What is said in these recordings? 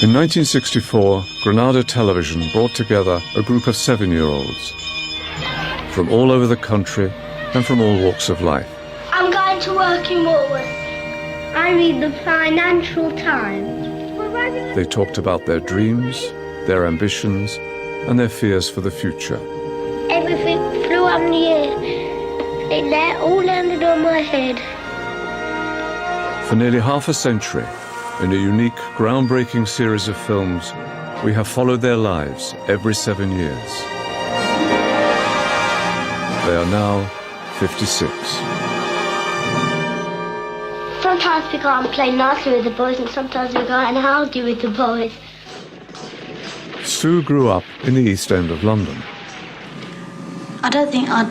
In 1964, Granada Television brought together a group of 7-year-olds from all over the country and from all walks of life. I'm going to work in Woolworths. I read the Financial Times. They talked about their dreams, their ambitions, and their fears for the future. Everything flew up in the air. It all landed on my head. For nearly half a century, in a unique, groundbreaking series of films, we have followed their lives every 7 years. They are now 56. Sometimes we go and play nicely with the boys, and sometimes we go and argue with the boys. Sue grew up in the East End of London. I don't think I'd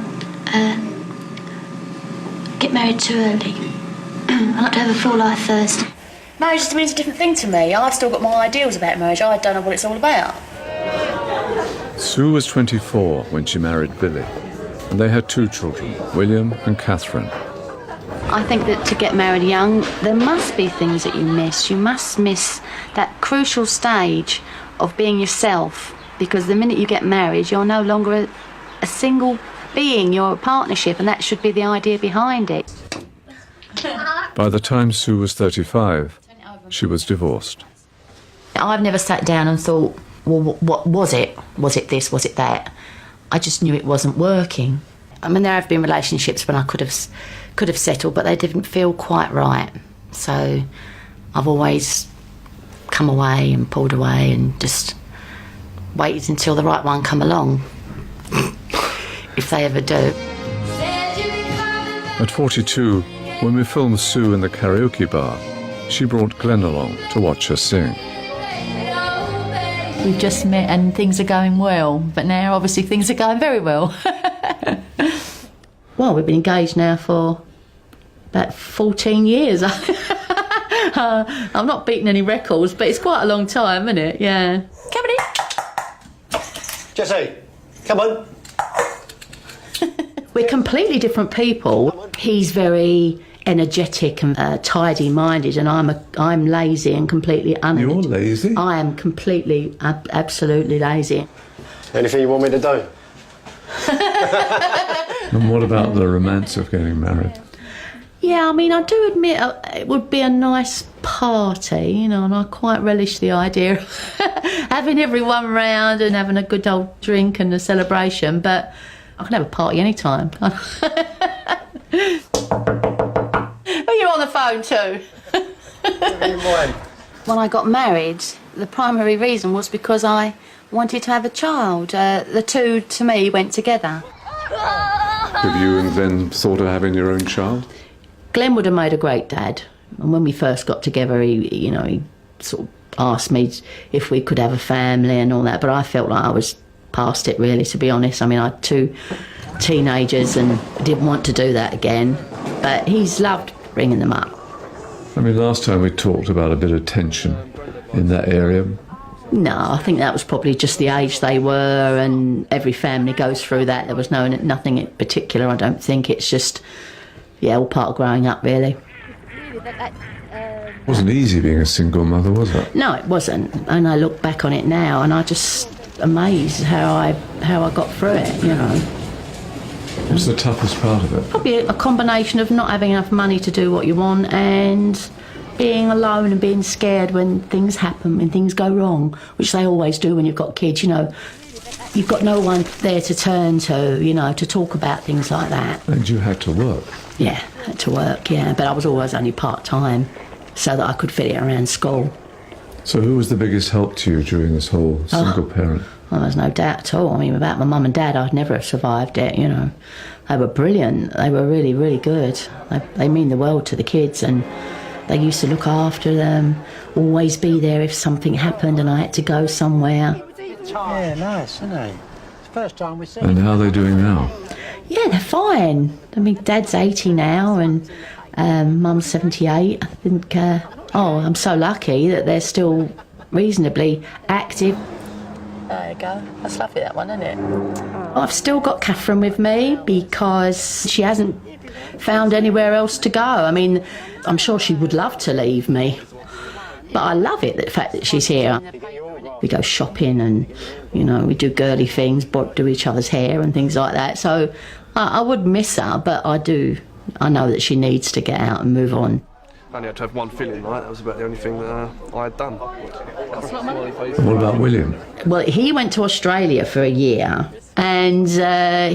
get married too early. I'd like to have a full life first. Marriage just means a different thing to me. I've still got my ideals about marriage. I don't know what it's all about. Sue was 24 when she married Billy, and they had 2 children, William and Catherine. I think that to get married young, there must be things that you miss. You must miss that crucial stage of being yourself, because the minute you get married, you're no longer a single being, you're a partnership, and that should be the idea behind it. By the time Sue was 35, she was divorced. I've never sat down and thought, well, what was it? Was it this? Was it that? I just knew it wasn't working. I mean, there have been relationships when I could have settled, but they didn't feel quite right. So I've always come away and pulled away and just waited until the right one come along, if they ever do. At 42, when we filmed Sue in the karaoke bar, she brought Glenn along to watch her sing. We've just met and things are going well, but now obviously things are going very well. Well, we've been engaged now for about 14 years. I'm not beating any records, but it's quite a long time, isn't it? Yeah. Come on in. Jesse, come on. We're completely different people. He's very energetic and tidy-minded, and I'm lazy and completely unenergetic. You're lazy? I am completely, absolutely lazy. Anything you want me to do? And what about the romance of getting married? Yeah, I mean, I do admit it would be a nice party, you know, and I quite relish the idea of having everyone round and having a good old drink and a celebration, but I can have a party anytime. Oh, you're on the phone too. When I got married, the primary reason was because I wanted to have a child. The two, to me, went together. Have you and Glenn thought of having your own child? Glenn would have made a great dad. And when we first got together, he sort of asked me if we could have a family and all that, but I felt like I was past it, really, to be honest. I mean, I had 2 teenagers and didn't want to do that again, but he's loved bringing them up. I mean, last time we talked about a bit of tension in that area. No, I think that was probably just the age they were, and every family goes through that. There was nothing in particular, I don't think. It's just, yeah, all part of growing up, really. It wasn't easy being a single mother, was it? No, it wasn't. And I look back on it now, and I just amazed how I got through it, you know. What's the toughest part of it? Probably a combination of not having enough money to do what you want and being alone and being scared when things happen, when things go wrong, which they always do when you've got kids, you know. You've got no one there to turn to, you know, to talk about things like that. And you had to work? Yeah, had to work, yeah. But I was always only part-time so that I could fit it around school. So who was the biggest help to you during this whole single parent? Well, there's no doubt at all. I mean, without my mum and dad, I'd never have survived it, you know. They were brilliant. They were really, really good. They mean the world to the kids, and they used to look after them, always be there if something happened and I had to go somewhere. Yeah, nice, isn't it? It's the first time we've seen. And how are they doing now? Yeah, they're fine. I mean, Dad's 80 now and Mum's 78. I think, I'm so lucky that they're still reasonably active. There you go. That's lovely, that one, isn't it? I've still got Catherine with me because she hasn't found anywhere else to go. I mean, I'm sure she would love to leave me, But I love it, the fact that she's here. We go shopping and, you know, we do girly things, do each other's hair and things like that. So I would miss her, but I know that she needs to get out and move on. I only had to have one filling, right? That was about the only thing that I had done. What about William? Well, he went to Australia for a year and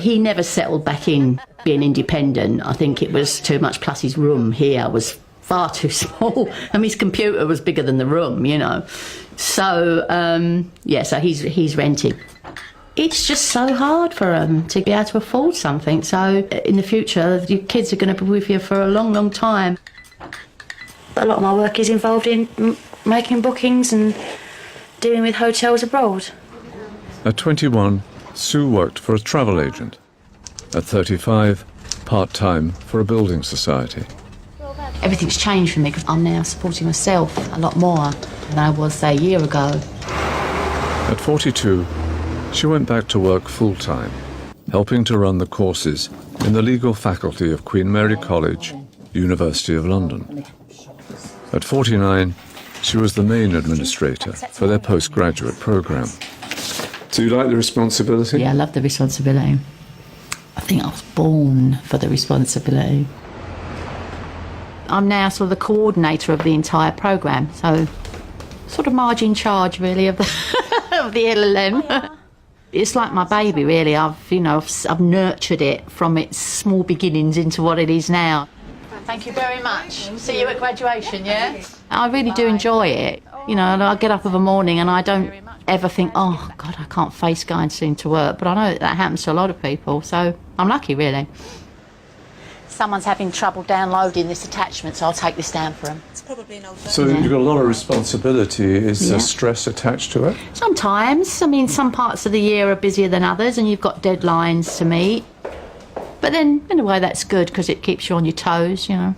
he never settled back in being independent. I think it was too much, plus his room here was far too small. I mean, his computer was bigger than the room, you know. So, so he's renting. It's just so hard for them to be able to afford something. So in the future, your kids are going to be with you for a long, long time. A lot of my work is involved in making bookings and dealing with hotels abroad. At 21, Sue worked for a travel agent. At 35, part-time for a building society. Everything's changed for me because I'm now supporting myself a lot more than I was, say, a year ago. At 42, she went back to work full-time, helping to run the courses in the legal faculty of Queen Mary College, University of London. At 49, she was the main administrator for their postgraduate programme. Do you like the responsibility? Yeah, I love the responsibility. I think I was born for the responsibility. I'm now sort of the coordinator of the entire programme, so sort of margin charge really of the of the LLM. It's like my baby really. I've nurtured it from its small beginnings into what it is now. Thank you very much. See you at graduation, yeah? I really do enjoy it. You know, I get up of a morning and I don't ever think, oh God, I can't face going soon to work. But I know that happens to a lot of people, so I'm lucky really. Someone's having trouble downloading this attachment, so I'll take this down for them. It's probably an old So you've got a lot of responsibility. Is there stress attached to it? Sometimes. I mean, some parts of the year are busier than others and you've got deadlines to meet. But then, in a way, that's good because it keeps you on your toes, you know.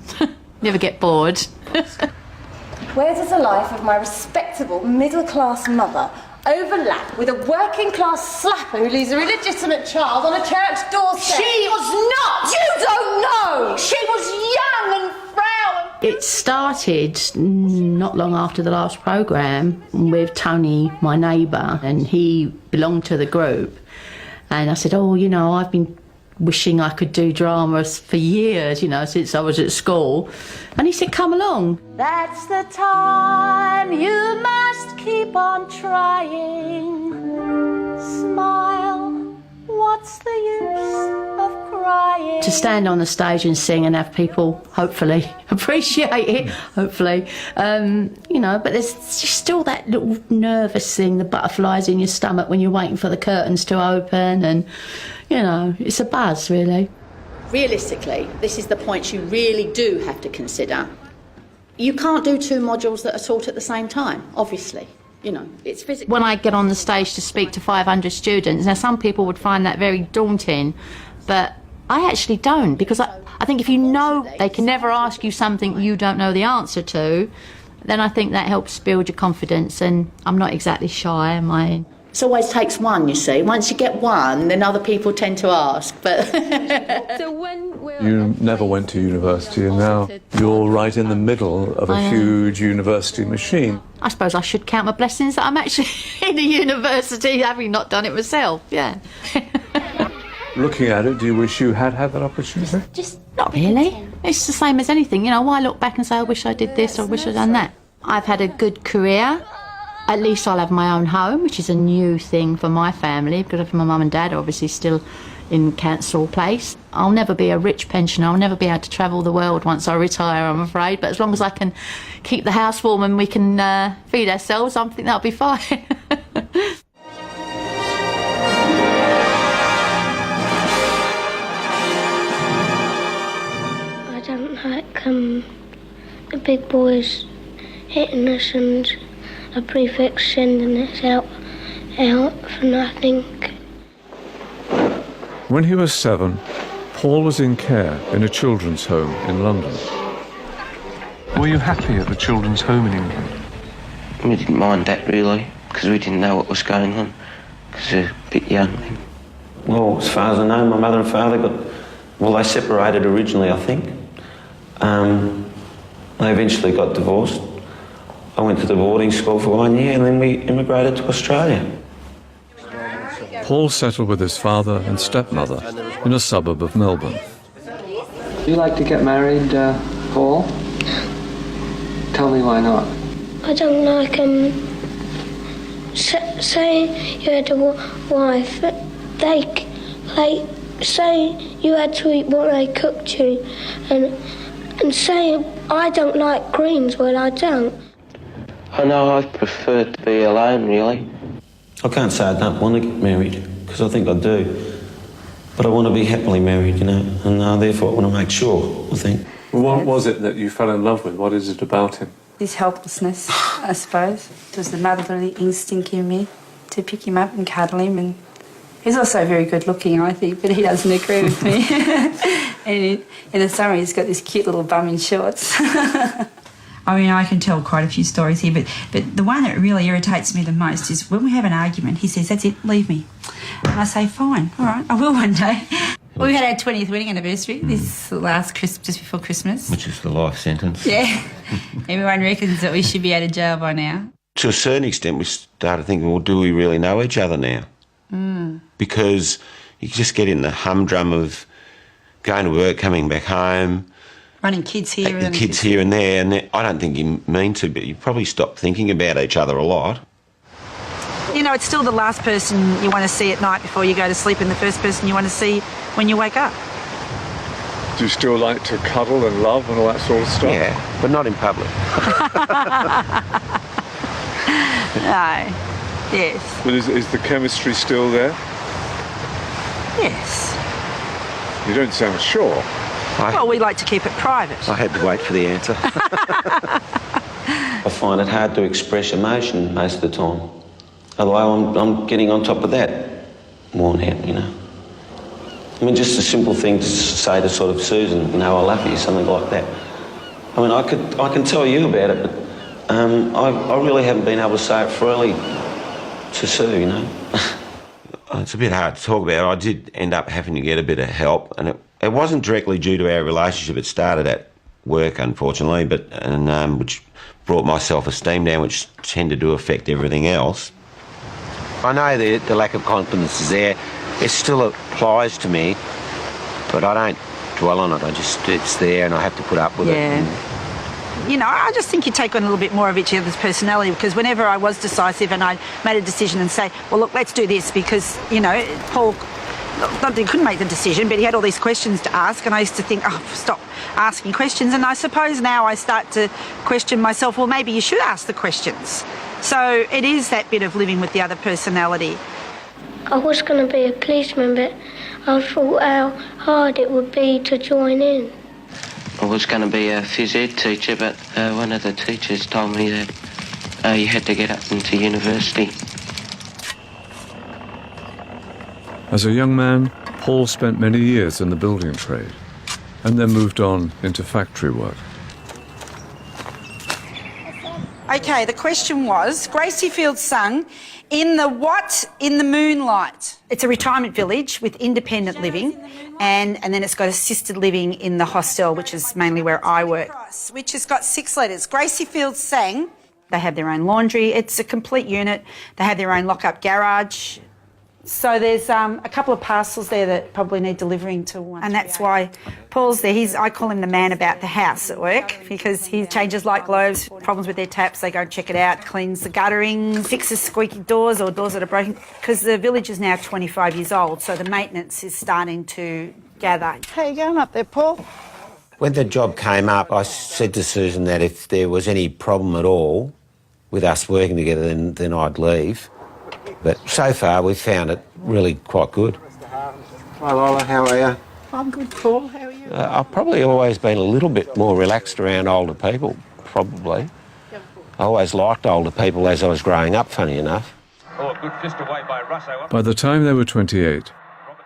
Never get bored. Where does the life of my respectable middle-class mother overlap with a working-class slapper who leaves a illegitimate child on a church doorstep? She was not! You don't know! She was young and frail. It started not long after the last programme with Tony, my neighbour, and he belonged to the group. And I said, oh, you know, I've been wishing I could do dramas for years, you know, since I was at school. And he said, come along. That's the time you must keep on trying. Smile, what's the use of crying? To stand on the stage and sing and have people, hopefully, appreciate it, hopefully. You know, but there's still that little nervous thing, the butterflies in your stomach when you're waiting for the curtains to open and, you know, it's a buzz, really. Realistically, this is the point you really do have to consider. You can't do two modules that are taught at the same time, obviously. You know, it's physical. When I get on the stage to speak to 500 students, now some people would find that very daunting, but I actually don't, because I think if you know they can never ask you something you don't know the answer to, then I think that helps build your confidence, and I'm not exactly shy, am I? It always takes one, you see. Once you get one, then other people tend to ask. But you never went to university, and now you're right in the middle of a huge university machine. I suppose I should count my blessings that I'm actually in a university, having not done it myself, yeah. Looking at it, do you wish you had had that opportunity? Just not really. It's the same as anything, you know. Why look back and say, I wish I did this or I wish I'd done that? I've had a good career. At least I'll have my own home, which is a new thing for my family, because my mum and dad are obviously still in Council Place. I'll never be a rich pensioner. I'll never be able to travel the world once I retire, I'm afraid. But as long as I can keep the house warm and we can feed ourselves, I think that'll be fine. I don't like the big boys hitting us and a prefix sending us out for nothing. When he was 7, Paul was in care in a children's home in London. Were you happy at the children's home in England? We didn't mind that really, because we didn't know what was going on, because we were a bit young then. Well, as far as I know, my mother and father they separated originally, I think. They eventually got divorced. I went to the boarding school for 1 year and then we immigrated to Australia. Paul settled with his father and stepmother in a suburb of Melbourne. Do you like to get married, Paul? Tell me why not. I don't like say you had a wife, say you had to eat what they cooked you, and say I don't like greens, well I don't. I know I prefer to be alone, really. I can't say I don't want to get married, because I think I do. But I want to be happily married, you know, and therefore I want to make sure, I think. Well, what was it that you fell in love with? What is it about him? His helplessness, I suppose. It was the motherly instinct in me to pick him up and cuddle him. And he's also very good looking, I think, but he doesn't agree with me. And in the summer he's got this cute little bum in shorts. I mean, I can tell quite a few stories here, but the one that really irritates me the most is when we have an argument, he says, "That's it, leave me." And I say, "Fine, all right, I will one day." We had our 20th wedding anniversary this last Christmas, just before Christmas. Which is the life sentence. Yeah. Everyone reckons that we should be out of jail by now. To a certain extent, we started thinking, well, do we really know each other now? Because you just get in the humdrum of going to work, coming back home, running kids here and kids here and there, and I don't think you mean to, but you probably stop thinking about each other a lot. You know, it's still the last person you want to see at night before you go to sleep and the first person you want to see when you wake up. Do you still like to cuddle and love and all that sort of stuff? Yeah, but not in public. No. Yes. But is the chemistry still there? Yes. You don't sound sure. Well, we like to keep it private. I had to wait for the answer. I find it hard to express emotion most of the time. Although I'm getting on top of that, worn out, you know. I mean, just a simple thing to say to sort of Susan, you know, I love you, something like that. I mean, I can tell you about it, but I really haven't been able to say it freely to Sue, you know. It's a bit hard to talk about. I did end up having to get a bit of help, and it wasn't directly due to our relationship. It started at work, unfortunately, which brought my self-esteem down, which tended to affect everything else. I know the lack of confidence is there. It still applies to me, but I don't dwell on it. It's there and I have to put up with it. You know, I just think you take on a little bit more of each other's personality, because whenever I was decisive and I made a decision and say, well, look, let's do this, because, you know, Paul, not that he couldn't make the decision, but he had all these questions to ask, and I used to think, oh, stop asking questions. And I suppose now I start to question myself, well, maybe you should ask the questions. So it is that bit of living with the other personality. I was going to be a policeman, but I thought how hard it would be to join in. I was going to be a phys ed teacher, but one of the teachers told me that you had to get up into university. As a young man, Paul spent many years in the building trade and then moved on into factory work. Okay, the question was, Gracie Field sung, in the moonlight. It's a retirement village with independent living, and then it's got assisted living in the hostel, which is mainly where I work, which has got 6 letters. Gracie Field sang. They have their own laundry. It's a complete unit. They have their own lock-up garage. So there's a couple of parcels there that probably need delivering to one. And that's why Paul's there. I call him the man about the house at work, because he changes light globes, problems with their taps, they go and check it out, cleans the guttering, fixes squeaky doors or doors that are broken, because the village is now 25 years old, so the maintenance is starting to gather. How you going up there, Paul? When the job came up, I said to Susan that if there was any problem at all with us working together, then I'd leave. But so far, we've found it really quite good. Hi, Lola, how are you? I'm good, Paul. How are you? I've probably always been a little bit more relaxed around older people, probably. I always liked older people as I was growing up, funny enough. By the time they were 28,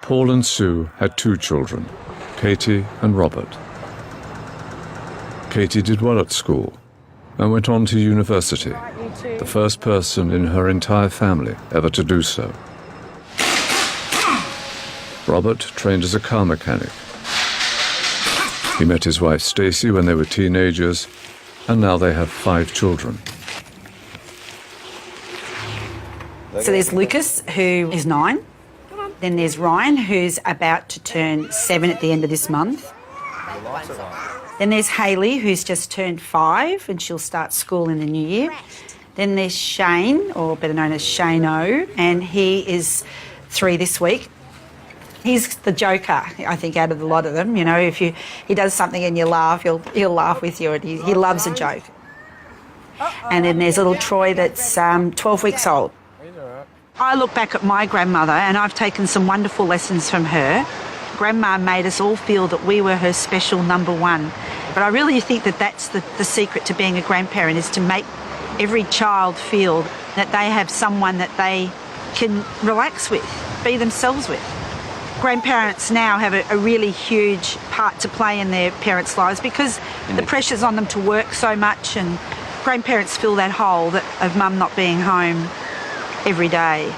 Paul and Sue had 2 children, Katie and Robert. Katie did well at school and went on to university, the first person in her entire family ever to do so. Robert trained as a car mechanic. He met his wife Stacey when they were teenagers, and now they have 5 children. So there's Lucas, who is 9. Then there's Ryan, who's about to turn 7 at the end of this month. Then there's Hayley, who's just turned 5, and she'll start school in the new year. Then there's Shane, or better known as Shane-O, and he is 3 this week. He's the joker, I think, out of the lot of them. You know, if he does something and you laugh, he'll laugh with you, and he loves a joke. And then there's little Troy that's 12 weeks old. I look back at my grandmother and I've taken some wonderful lessons from her. Grandma made us all feel that we were her special number one. But I really think that that's the secret to being a grandparent, is to make every child feel that they have someone that they can relax with, be themselves with. Grandparents now have a really huge part to play in their parents' lives because the pressure's on them to work so much, and grandparents fill that hole of mum not being home every day.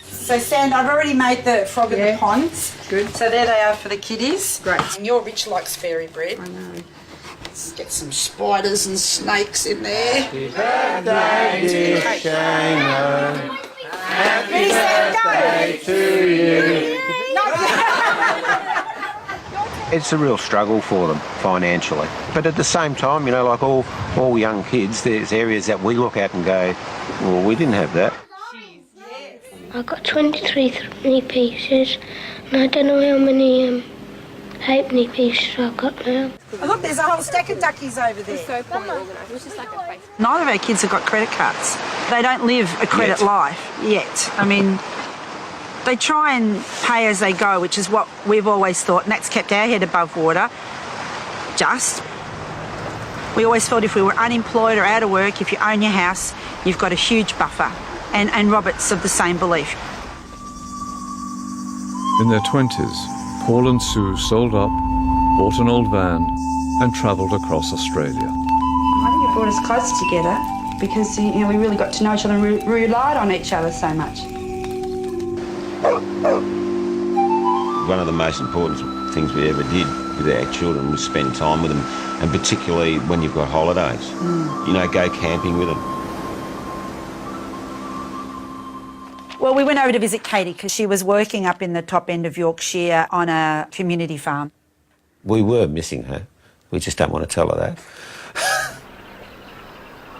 So, Sand, I've already made the frog in the ponds. Good. So there they are for the kiddies. Great. And your Rich likes fairy bread. I know. Let's get some spiders and snakes in there. Happy birthday, dear Shane-O. Happy birthday to you. It's a real struggle for them financially. But at the same time, you know, like all young kids, there's areas that we look at and go, well, we didn't have that. I got 23 threepenny pieces, and I don't know how many halfpenny pieces I got now. Oh, look, there's a whole stack of duckies over there. So poorly organised. It was just like a face. Neither of our kids have got credit cards. They don't live a credit life yet. I mean, they try and pay as they go, which is what we've always thought, and that's kept our head above water. We always felt if we were unemployed or out of work, if you own your house, you've got a huge buffer. And Robert's of the same belief. In their 20s, Paul and Sue sold up, bought an old van, and travelled across Australia. I think it brought us close together because, you know, we really got to know each other and we relied on each other so much. One of the most important things we ever did with our children was spend time with them, and particularly when you've got holidays. You know, go camping with them. Well, we went over to visit Katie because she was working up in the top end of Yorkshire on a community farm. We were missing her. We just don't want to tell her that.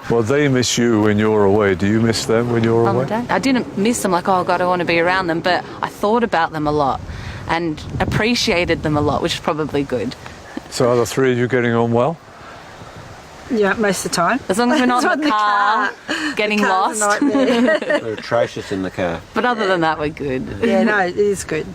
Well, they miss you when you're away. Do you miss them when you're away? I didn't miss them like, oh, God, I want to be around them, but I thought about them a lot and appreciated them a lot, which is probably good. So are the three of you getting on well? Yeah, most of the time. As long as we're not in the car getting lost. We're atrocious in the car. But other than that, we're good. Yeah, no, it is good.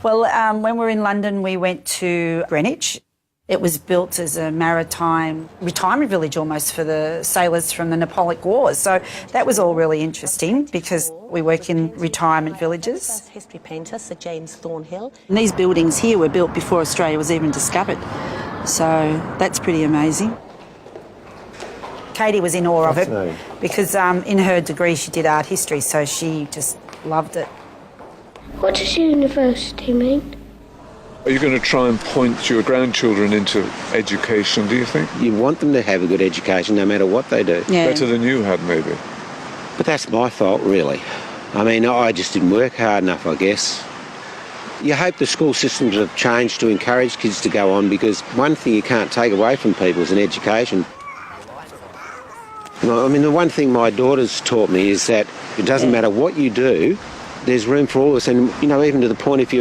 Well, when we were in London, we went to Greenwich. It was built as a maritime retirement village almost for the sailors from the Napoleonic Wars. So that was all really interesting because we work in retirement villages. History painter Sir James Thornhill. And these buildings here were built before Australia was even discovered. So that's pretty amazing. Katie was in awe of it because in her degree she did art history, so she just loved it. What does university mean? Are you going to try and point your grandchildren into education, do you think? You want them to have a good education no matter what they do. Yeah. Better than you had, maybe. But that's my fault, really. I mean, I just didn't work hard enough, I guess. You hope the school systems have changed to encourage kids to go on, because one thing you can't take away from people is an education. I mean, the one thing my daughter's taught me is that it doesn't matter what you do, there's room for all of us. And, you know, even to the point if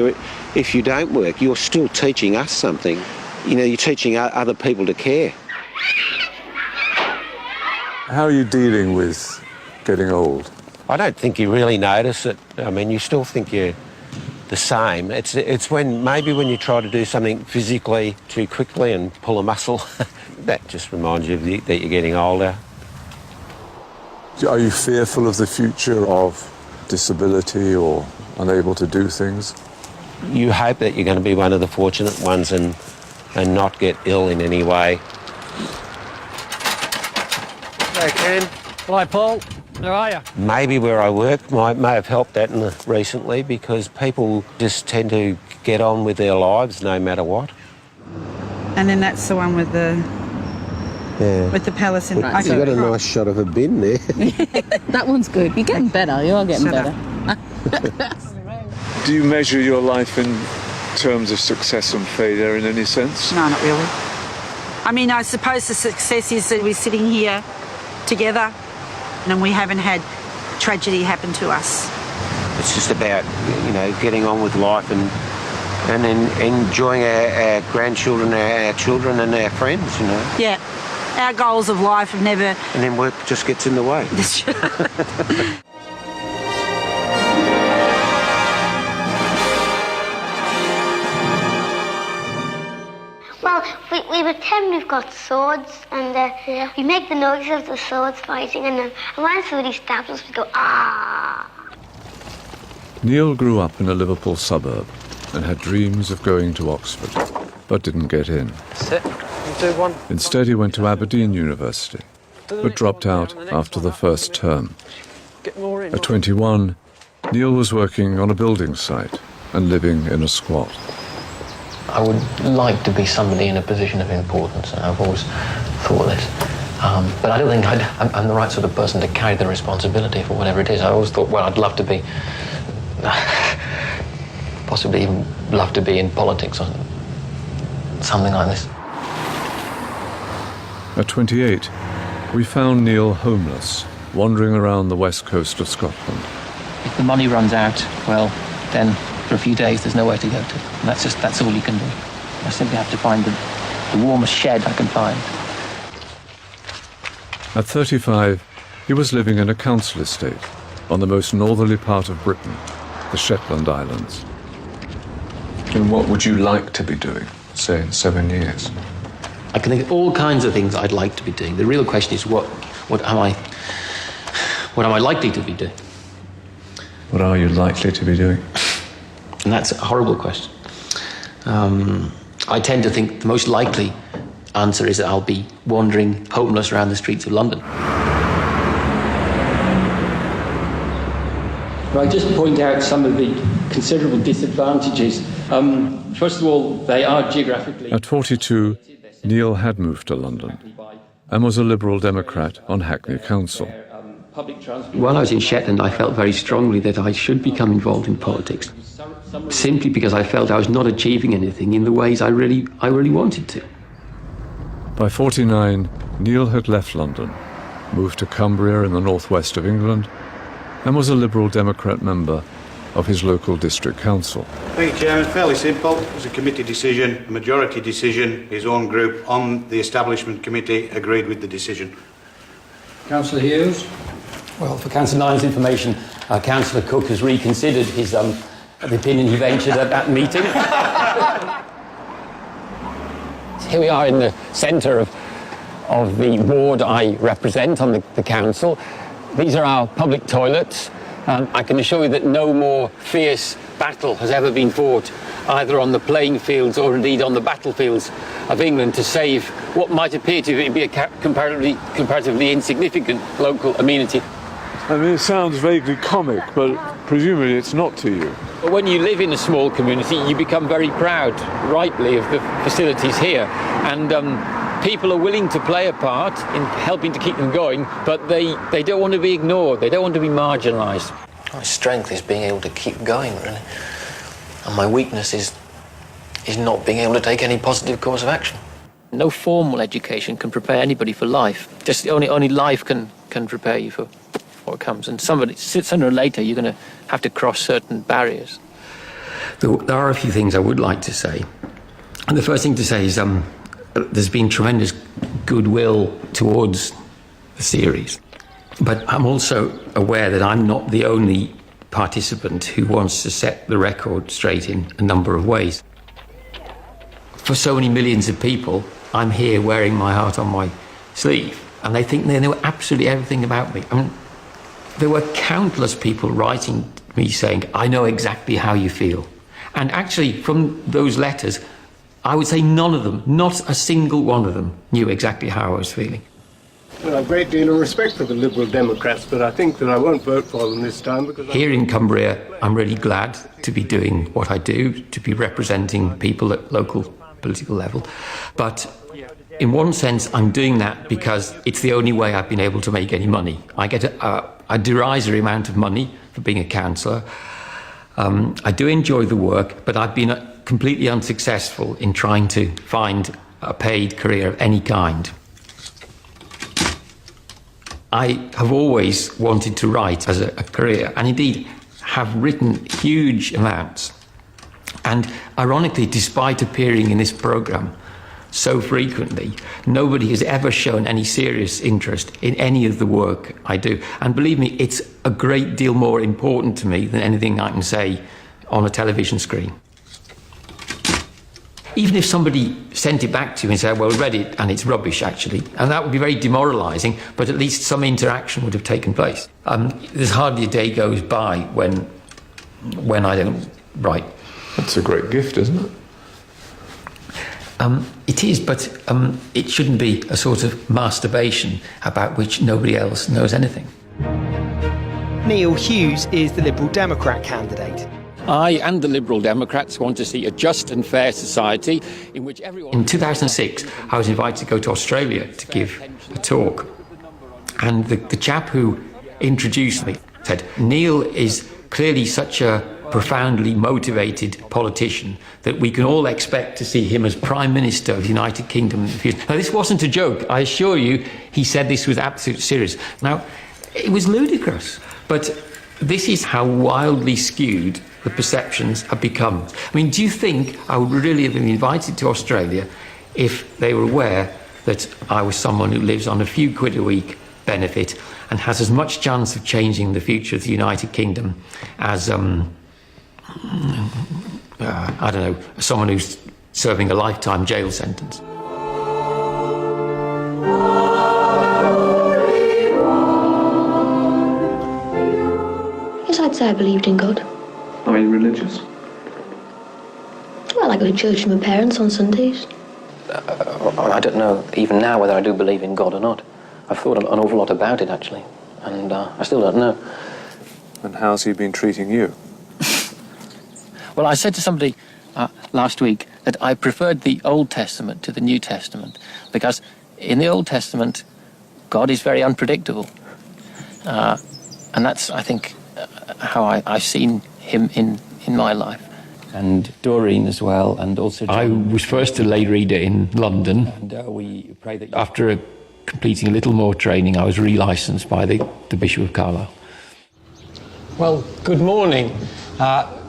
you don't work, you're still teaching us something. You know, you're teaching other people to care. How are you dealing with getting old? I don't think you really notice it. I mean, you still think you're the same. It's when when you try to do something physically too quickly and pull a muscle, that just reminds you that you're getting older. Are you fearful of the future of disability or unable to do things? You hope that you're going to be one of the fortunate ones and not get ill in any way. Hey, Ken. Hi, Paul. How are you? Maybe where I work may have helped that recently, because people just tend to get on with their lives no matter what. And then that's the one with the Yeah. with the palace and... Right, so you got a nice shot of a bin there. That one's good. You're getting better. You are getting better. Do you measure your life in terms of success and failure in any sense? No, not really. I mean, I suppose the success is that we're sitting here together and we haven't had tragedy happen to us. It's just about, you know, getting on with life and enjoying our grandchildren, our children and our friends, you know. Yeah. Our goals of life have never... And then work just gets in the way. Well, we pretend we've got swords and we make the noise of the swords fighting and when somebody stabs us we go, ah! Neil grew up in a Liverpool suburb and had dreams of going to Oxford, but didn't get in. Sit. Do one. Instead, he went to Aberdeen University, but dropped out after the first term. At 21, Neil was working on a building site and living in a squat. I would like to be somebody in a position of importance, and I've always thought this. But I don't think I'm the right sort of person to carry the responsibility for whatever it is. I always thought, well, I'd love to be, possibly even love to be in politics or something like this. At 28, we found Neil homeless, wandering around the west coast of Scotland. If the money runs out, well, then for a few days there's nowhere to go to. And that's all you can do. I simply have to find the warmest shed I can find. At 35, he was living in a council estate on the most northerly part of Britain, the Shetland Islands. And what would you like to be doing, say, in 7 years? I can think of all kinds of things I'd like to be doing. The real question is what am I likely to be doing? What are you likely to be doing? And that's a horrible question. I tend to think the most likely answer is that I'll be wandering homeless around the streets of London. I just point out some of the considerable disadvantages. First of all, they are geographically... At 42, Neil had moved to London and was a Liberal Democrat on Hackney Council. While I was in Shetland, I felt very strongly that I should become involved in politics, simply because I felt I was not achieving anything in the ways I really wanted to. By 49, Neil had left London, moved to Cumbria in the northwest of England, and was a Liberal Democrat member of his local district council. Thank you, Chairman. Fairly simple. It was a committee decision, a majority decision. His own group on the Establishment Committee agreed with the decision. Councillor Hughes? Well, for Councillor Nine's information, Councillor Cook has reconsidered his the opinion he ventured at that meeting. Here we are in the centre of the ward I represent on the council. These are our public toilets. I can assure you that no more fierce battle has ever been fought, either on the playing fields or indeed on the battlefields of England, to save what might appear to be a comparatively insignificant local amenity. I mean, it sounds vaguely comic, but presumably it's not to you. But when you live in a small community, you become very proud, rightly, of the facilities here. And people are willing to play a part in helping to keep them going, but they don't want to be ignored. They don't want to be marginalised. My strength is being able to keep going, really. And my weakness is not being able to take any positive course of action. No formal education can prepare anybody for life. Just only life can prepare you for what comes. And sooner or later, you're going to have to cross certain barriers. There are a few things I would like to say. And the first thing to say is there's been tremendous goodwill towards the series. But I'm also aware that I'm not the only participant who wants to set the record straight in a number of ways. For so many millions of people, I'm here wearing my heart on my sleeve, and they think they know absolutely everything about me. I mean, there were countless people writing to me saying, I know exactly how you feel. And actually, from those letters, I would say none of them, not a single one of them, knew exactly how I was feeling. Well, I have a great deal of respect for the Liberal Democrats, but I think that I won't vote for them this time because... Here in Cumbria, I'm really glad to be doing what I do, to be representing people at local political level. But In one sense, I'm doing that because it's the only way I've been able to make any money. I get a derisory amount of money for being a councillor. I do enjoy the work, but I've been completely unsuccessful in trying to find a paid career of any kind. I have always wanted to write as a career, and indeed have written huge amounts. And ironically, despite appearing in this programme so frequently, nobody has ever shown any serious interest in any of the work I do. And believe me, it's a great deal more important to me than anything I can say on a television screen. Even if somebody sent it back to you and said, well, read it and it's rubbish, actually, and that would be very demoralising, but at least some interaction would have taken place. There's hardly a day goes by when I don't write. That's a great gift, isn't it? It is, but it shouldn't be a sort of masturbation about which nobody else knows anything. Neil Hughes is the Liberal Democrat candidate. I and the Liberal Democrats want to see a just and fair society in which everyone... In 2006, I was invited to go to Australia to give a talk. And the chap who introduced me said, Neil is clearly such a profoundly motivated politician that we can all expect to see him as Prime Minister of the United Kingdom in the future. Now, this wasn't a joke. I assure you, he said this with absolute serious. Now, it was ludicrous, but this is how wildly skewed the perceptions have become. I mean, do you think I would really have been invited to Australia if they were aware that I was someone who lives on a few quid a week benefit and has as much chance of changing the future of the United Kingdom as, I don't know, someone who's serving a lifetime jail sentence? Yes, I'd say I believed in God. Are you religious? Well, I go to church with my parents on Sundays. I don't know even now whether I do believe in God or not. I've thought an awful lot about it, actually, and I still don't know. And how's he been treating you? Well, I said to somebody last week that I preferred the Old Testament to the New Testament, because in the Old Testament, God is very unpredictable. And that's, I think, how I've seen him in my life. And Doreen as well, and also John. I was first a lay reader in London. And we pray that after completing a little more training, I was re-licensed by the Bishop of Carlisle. Well, good morning.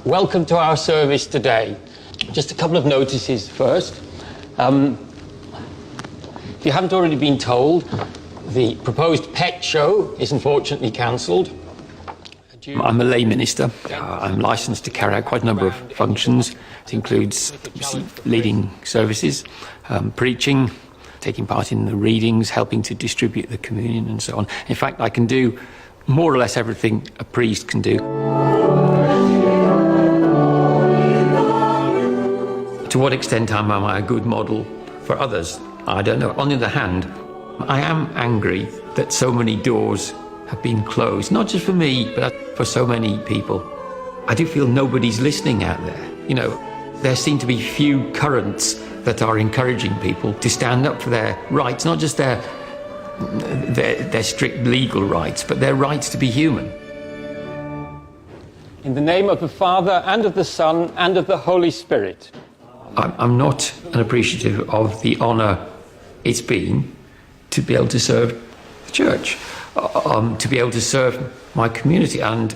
Welcome to our service today. Just a couple of notices first. If you haven't already been told, the proposed pet show is unfortunately cancelled. I'm a lay minister. I'm licensed to carry out quite a number of functions. It includes leading services, preaching, taking part in the readings, helping to distribute the communion and so on. In fact, I can do more or less everything a priest can do. To what extent am I a good model for others? I don't know. On the other hand, I am angry that so many doors have been closed, not just for me, but for so many people. I do feel nobody's listening out there. You know, there seem to be few currents that are encouraging people to stand up for their rights, not just their strict legal rights, but their rights to be human. In the name of the Father, and of the Son, and of the Holy Spirit. I'm not appreciative of the honour it's been to be able to serve the church, to be able to serve my community, and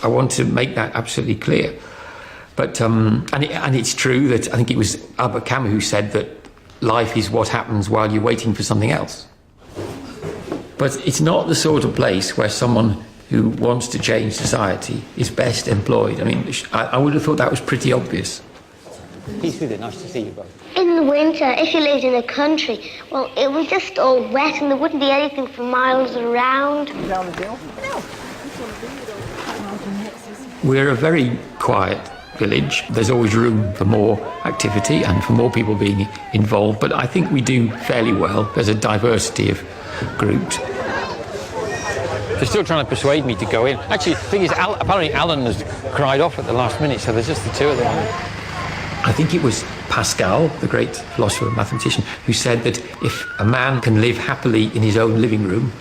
I want to make that absolutely clear. But and it's true that I think it was Albert Camus who said that life is what happens while you're waiting for something else. But it's not the sort of place where someone who wants to change society is best employed. I mean, I would have thought that was pretty obvious. Peace with you, nice to see you both. In the winter, if you lived in the country, well, it was just all wet and there wouldn't be anything for miles around. Down the hill? No. We're a very quiet village. There's always room for more activity and for more people being involved, but I think we do fairly well. There's a diversity of groups. They're still trying to persuade me to go in. Actually, the thing is, apparently Alan has cried off at the last minute, so there's just the two of them. I think it was Pascal, the great philosopher and mathematician, who said that if a man can live happily in his own living room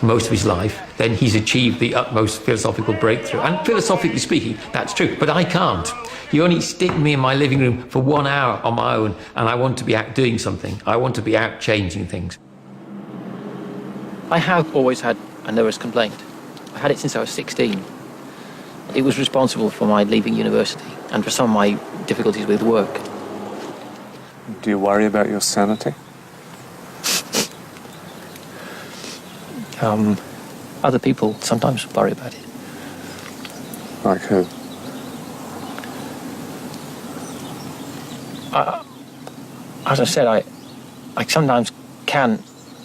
most of his life, then he's achieved the utmost philosophical breakthrough. And philosophically speaking, that's true, but I can't. You only stick me in my living room for 1 hour on my own, and I want to be out doing something. I want to be out changing things. I have always had a nervous complaint. I had it since I was 16. It was responsible for my leaving university and for some of my difficulties with work. Do you worry about your sanity? Other people sometimes worry about it. Like who? As I said, I sometimes can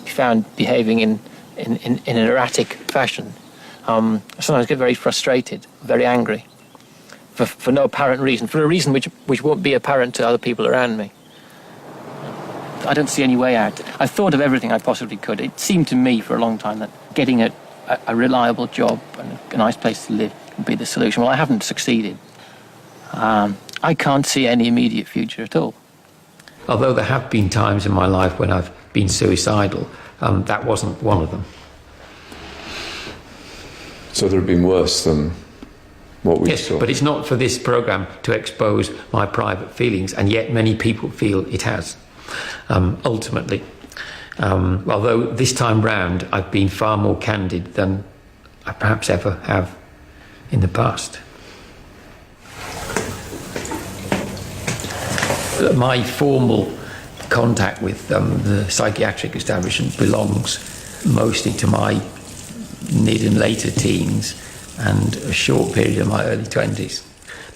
be found behaving in an erratic fashion. I sometimes get very frustrated, very angry, for no apparent reason, for a reason which won't be apparent to other people around me. I don't see any way out. I thought of everything I possibly could. It seemed to me for a long time that getting a reliable job and a nice place to live would be the solution. Well, I haven't succeeded. I can't see any immediate future at all. Although there have been times in my life when I've been suicidal, that wasn't one of them. So there have been worse than what we saw? Yes, but it's not for this programme to expose my private feelings, and yet many people feel it has. Ultimately, although this time round I've been far more candid than I perhaps ever have in the past. My formal contact with the psychiatric establishment belongs mostly to my mid and later teens and a short period of my early 20s.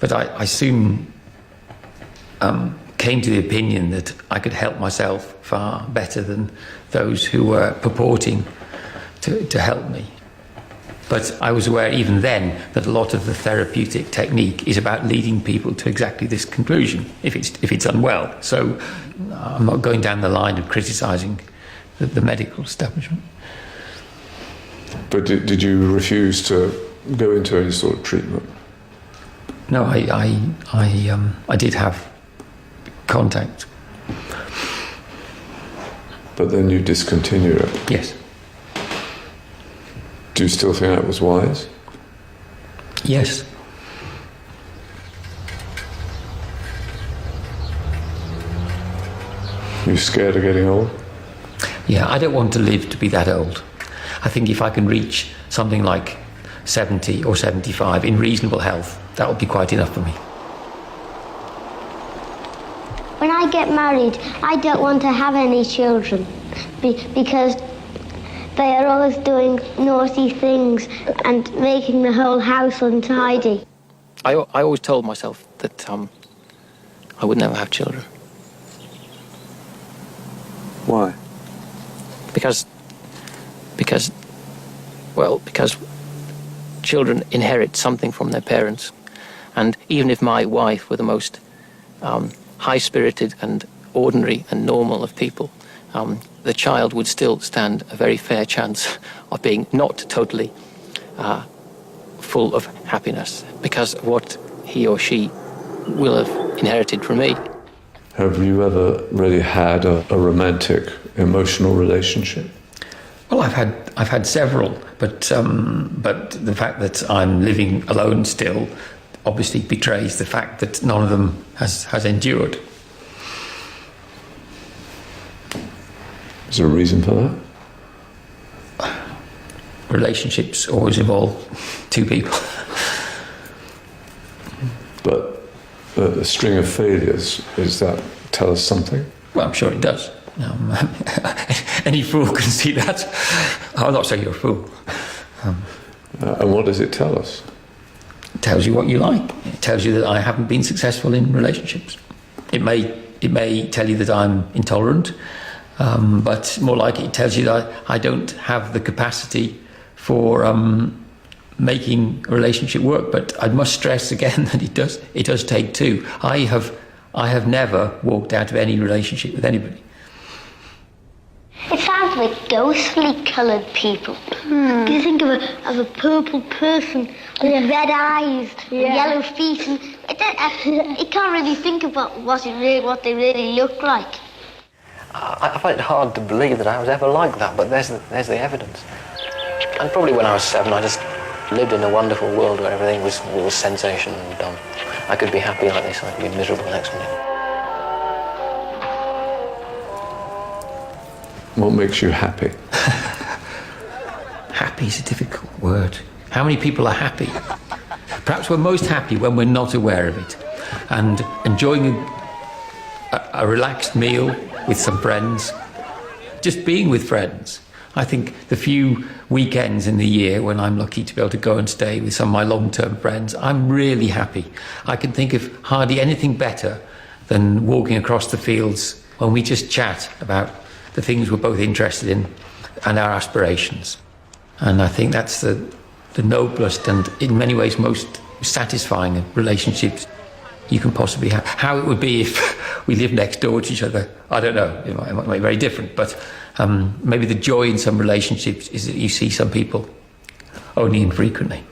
But I soon came to the opinion that I could help myself far better than those who were purporting to help me. But I was aware even then that a lot of the therapeutic technique is about leading people to exactly this conclusion, if it's unwell. So I'm not going down the line of criticising the medical establishment. But did you refuse to go into any sort of treatment? No, I did have contact. But then you discontinued it? Yes. Do you still think that was wise? Yes. You scared of getting old? Yeah, I don't want to live to be that old. I think if I can reach something like 70 or 75 in reasonable health, that will be quite enough for me. When I get married, I don't want to have any children because they are always doing naughty things and making the whole house untidy. I always told myself that I would never have children. Why? Because children inherit something from their parents. And even if my wife were the most high-spirited and ordinary and normal of people, the child would still stand a very fair chance of being not totally full of happiness because of what he or she will have inherited from me. Have you ever really had a romantic, emotional relationship? Well, I've had several, but the fact that I'm living alone still obviously betrays the fact that none of them has endured. Is there a reason for that? Relationships always involve two people. But a string of failures, does that tell us something? Well, I'm sure it does. Any fool can see that. I'm not saying you're a fool. And what does it tell us? It tells you what you like. It tells you that I haven't been successful in relationships. It may tell you that I'm intolerant, but more likely it tells you that I don't have the capacity for making a relationship work. But I must stress again that it does take two. I have never walked out of any relationship with anybody. It sounds have like ghostly coloured people. You think of a purple person with red eyes, and yellow feet, and you can't really think about what they really look like. I find it hard to believe that I was ever like that, but there's the evidence. And probably when I was 7, I just lived in a wonderful world where everything was sensational and dumb. I could be happy like this, I could be miserable the next minute. What makes you happy? Happy is a difficult word. How many people are happy? Perhaps we're most happy when we're not aware of it. And enjoying a relaxed meal with some friends, just being with friends. I think the few weekends in the year when I'm lucky to be able to go and stay with some of my long-term friends, I'm really happy. I can think of hardly anything better than walking across the fields when we just chat about the things we're both interested in and our aspirations. And I think that's the noblest and in many ways most satisfying relationships you can possibly have. How it would be if we lived next door to each other, I don't know. It might be very different, but maybe the joy in some relationships is that you see some people only infrequently.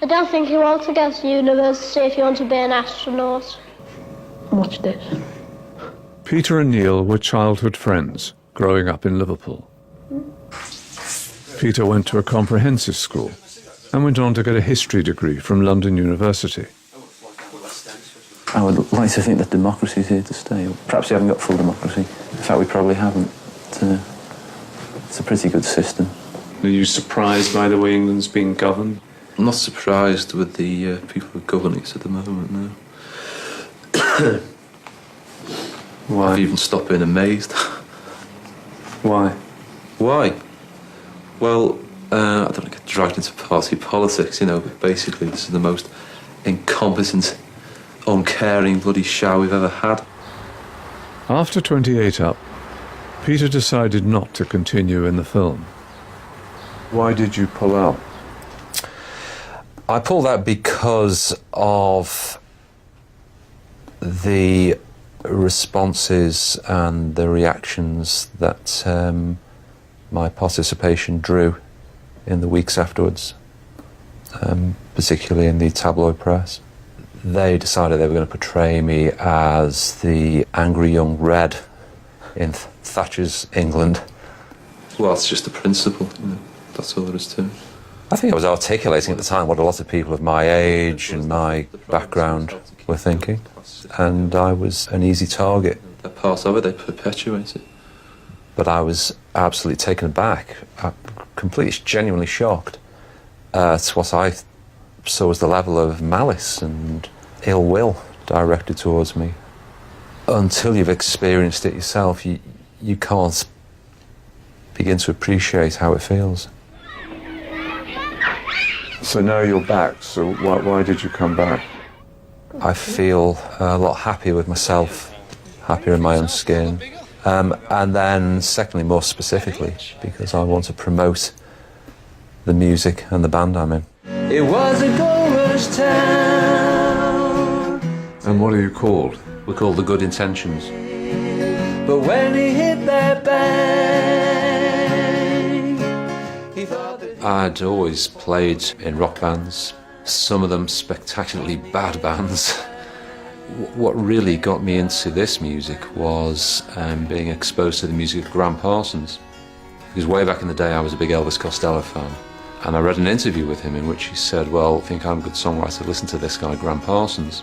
I don't think you want to go to university if you want to be an astronaut. Watch this. Peter and Neil were childhood friends growing up in Liverpool. Peter went to a comprehensive school and went on to get a history degree from London University. I would like to think that democracy is here to stay. Perhaps we haven't got full democracy. In fact, we probably haven't. It's a pretty good system. Are you surprised by the way England's being governed? I'm not surprised with the people who are governing us at the moment, no. Why? I've even stopped being amazed. Why? Why? Well, I don't want to get dragged into party politics, you know, but basically this is the most incompetent, uncaring bloody show we've ever had. After 28 Up, Peter decided not to continue in the film. Why did you pull out? I pulled out because of the responses and the reactions that my participation drew in the weeks afterwards, particularly in the tabloid press. They decided they were going to portray me as the angry young red in Thatcher's England. Well, it's just a principle, you know, that's all there is to it. I think I was articulating at the time what a lot of people of my age and my background were thinking, and I was an easy target. They're part of it, they perpetuate it. But I was absolutely taken aback, completely, genuinely shocked at what I saw as the level of malice and ill will directed towards me. Until you've experienced it yourself, you can't begin to appreciate how it feels. So now you're back, so why did you come back? I feel a lot happier with myself, happier in my own skin. And then, secondly, more specifically, because I want to promote the music and the band I'm in. It was a gold rush town. And what are you called? We're called the Good Intentions. But when he hit that bang, he thought that... I'd always played in rock bands, some of them spectacularly bad bands. What really got me into this music was being exposed to the music of Graham Parsons. Because way back in the day I was a big Elvis Costello fan, and I read an interview with him in which he said, well, I think I'm a good songwriter, listen to this guy, Graham Parsons.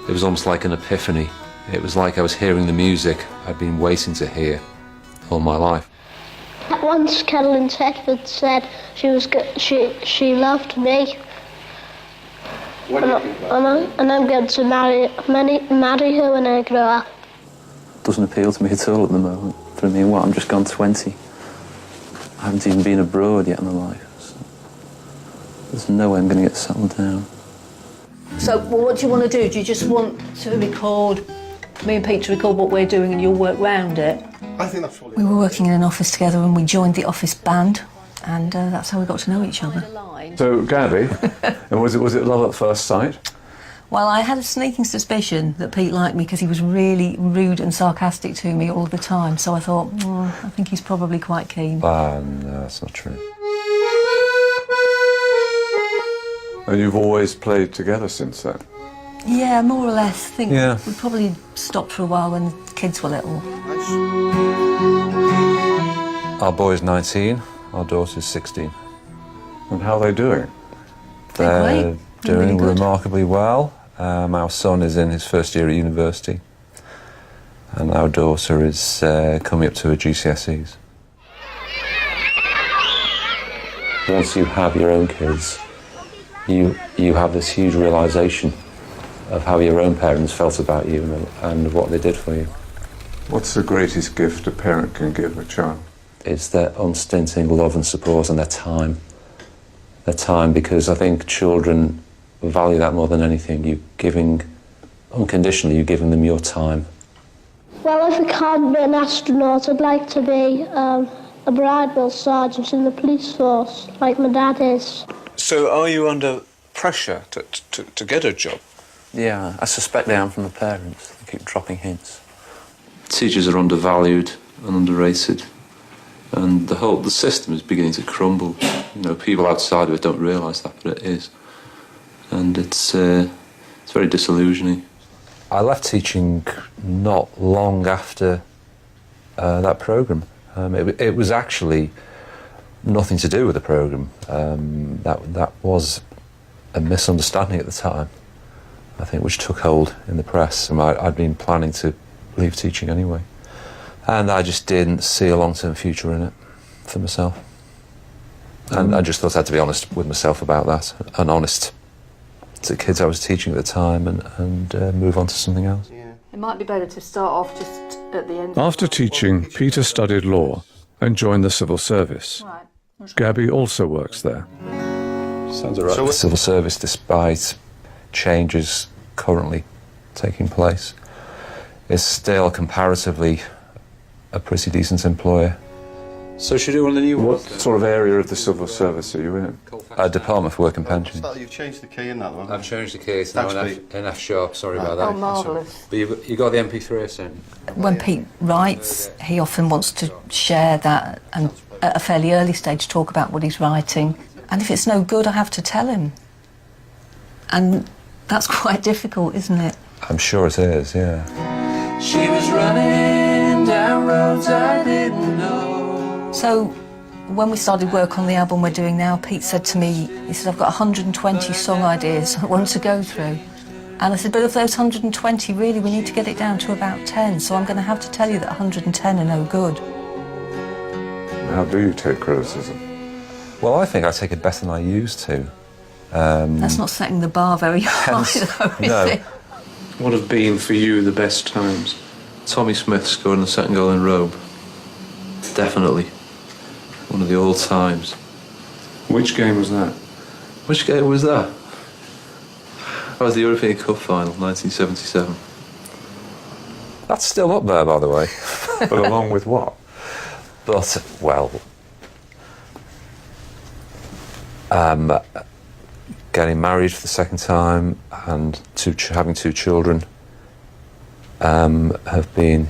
It was almost like an epiphany. It was like I was hearing the music I'd been waiting to hear all my life. Once Carolyn Tedford said she loved me. And I'm going to marry her when I grow up. Doesn't appeal to me at all at the moment. For me, what, I'm just gone 20. I haven't even been abroad yet in my life. So there's no way I'm going to get settled down. So, well, what do you want to do? Do you just want to record, me and Pete to record what we're doing and you'll work round it? I think that's probably... We were working in an office together and we joined the office band, and that's how we got to know each other. So, Gabby, and was it love at first sight? Well, I had a sneaking suspicion that Pete liked me because he was really rude and sarcastic to me all the time. So I thought, I think he's probably quite keen. No, that's not true. And you've always played together since then? Yeah, more or less. I think Yeah. we probably stopped for a while when the kids were little. Our boy's 19, our daughter's 16. And how are they doing? They're doing really good. remarkably well. Our son is in his first year at university, and our daughter is coming up to her GCSEs. Once you have your own kids, you have this huge realisation of how your own parents felt about you and what they did for you. What's the greatest gift a parent can give a child? It's their unstinting love and support and their time. Their time, because I think children value that more than anything. You're giving, unconditionally, you're giving them your time. Well, if I can't be an astronaut, I'd like to be a bridal sergeant in the police force, like my dad is. So are you under pressure to get a job? Yeah, I suspect they am from the parents. They keep dropping hints. Teachers are undervalued and underrated, and the system is beginning to crumble. You know, people outside of it don't realise that, but it is, and it's very disillusioning. I left teaching not long after that programme. It was actually nothing to do with the programme. That was a misunderstanding at the time, I think, which took hold in the press. And I'd been planning to leave teaching anyway. And I just didn't see a long-term future in it for myself. And I just thought I had to be honest with myself about that, and honest to the kids I was teaching at the time, and move on to something else. It might be better to start off just at the end. After teaching, Peter studied law and joined the civil service. Gabby also works there. Sounds all right. The civil service, despite changes currently taking place, is still comparatively a pretty decent employer. So should we do one of the new ones? What sort of area of the civil service are you in? Department for Work and Pensions. You've changed the key in that one. I've changed the key, it's now in F sharp, sorry about that. Oh, marvellous. But you got the MP3 soon? When Pete writes, he often wants to share that and at a fairly early stage talk about what he's writing. And if it's no good, I have to tell him. And that's quite difficult, isn't it? I'm sure it is, yeah. She was running down roads I didn't know. So, when we started work on the album we're doing now, Pete said to me, he said, I've got 120 song ideas I want to go through. And I said, but of those 120, really, we need to get it down to about 10, so I'm going to have to tell you that 110 are no good. How do you take criticism? Well, I think I take it better than I used to. That's not setting the bar very high, though, is it? What have been for you the best times? Tommy Smith scoring the second goal in Rome. Definitely. One of the old times. Which game was that? Which game was that? That was the European Cup final, 1977. That's still up there, by the way. But along with what? But, well, getting married for the second time and having two children have been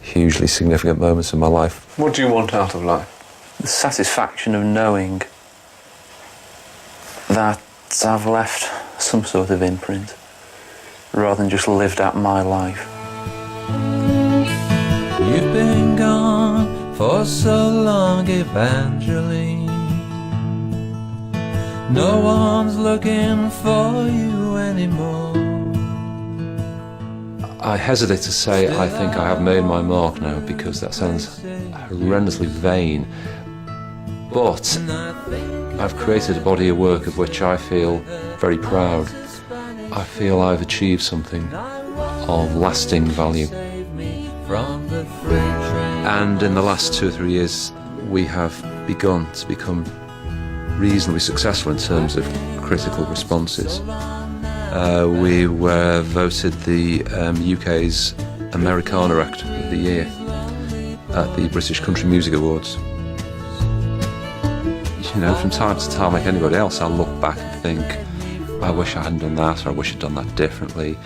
hugely significant moments in my life. What do you want out of life? The satisfaction of knowing that I've left some sort of imprint, rather than just lived out my life. You've been gone for so long, Evangeline. No one's looking for you anymore. I hesitate to say I think I have made my mark now, because that sounds horrendously vain. But I've created a body of work of which I feel very proud. I feel I've achieved something of lasting value. And in the last 2 or 3 years, we have begun to become reasonably successful in terms of critical responses. We were voted the UK's Americana Act of the Year at the British Country Music Awards. You know, from time to time, like anybody else, I look back and think, I wish I hadn't done that, or I wish I'd done that differently.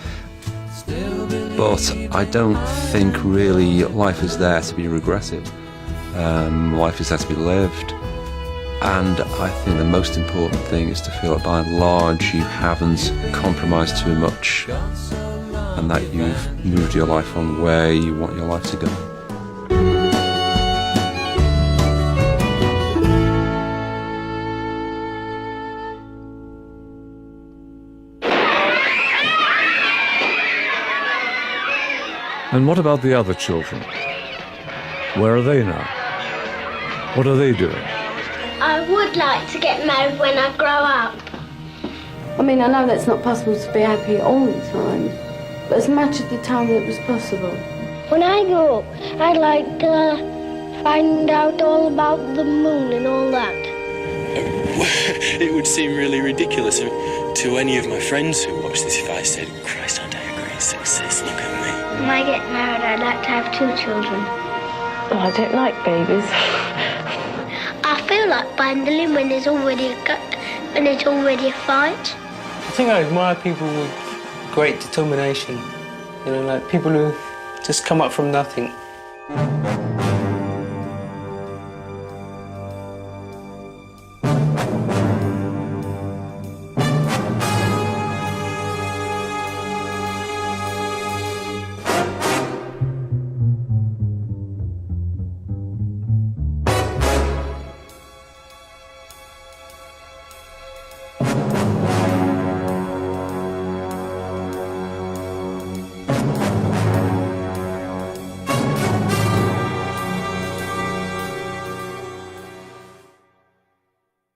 But I don't think really life is there to be regretted. Life is there to be lived. And I think the most important thing is to feel that by and large you haven't compromised too much, and that you've moved your life on where you want your life to go. And what about the other children? Where are they now? What are they doing? I would like to get married when I grow up. I mean, I know that's not possible to be happy all the time, but as much of the time that was possible. When I grow up, I'd like to find out all about the moon and all that. It would seem really ridiculous to any of my friends who watch this if I said, Christ, aren't I a great success? Look at me. When I get married, I'd like to have 2 children. Oh, I don't like babies. I feel like binding when there's already a fight. I think I admire people with great determination. You know, like people who just come up from nothing.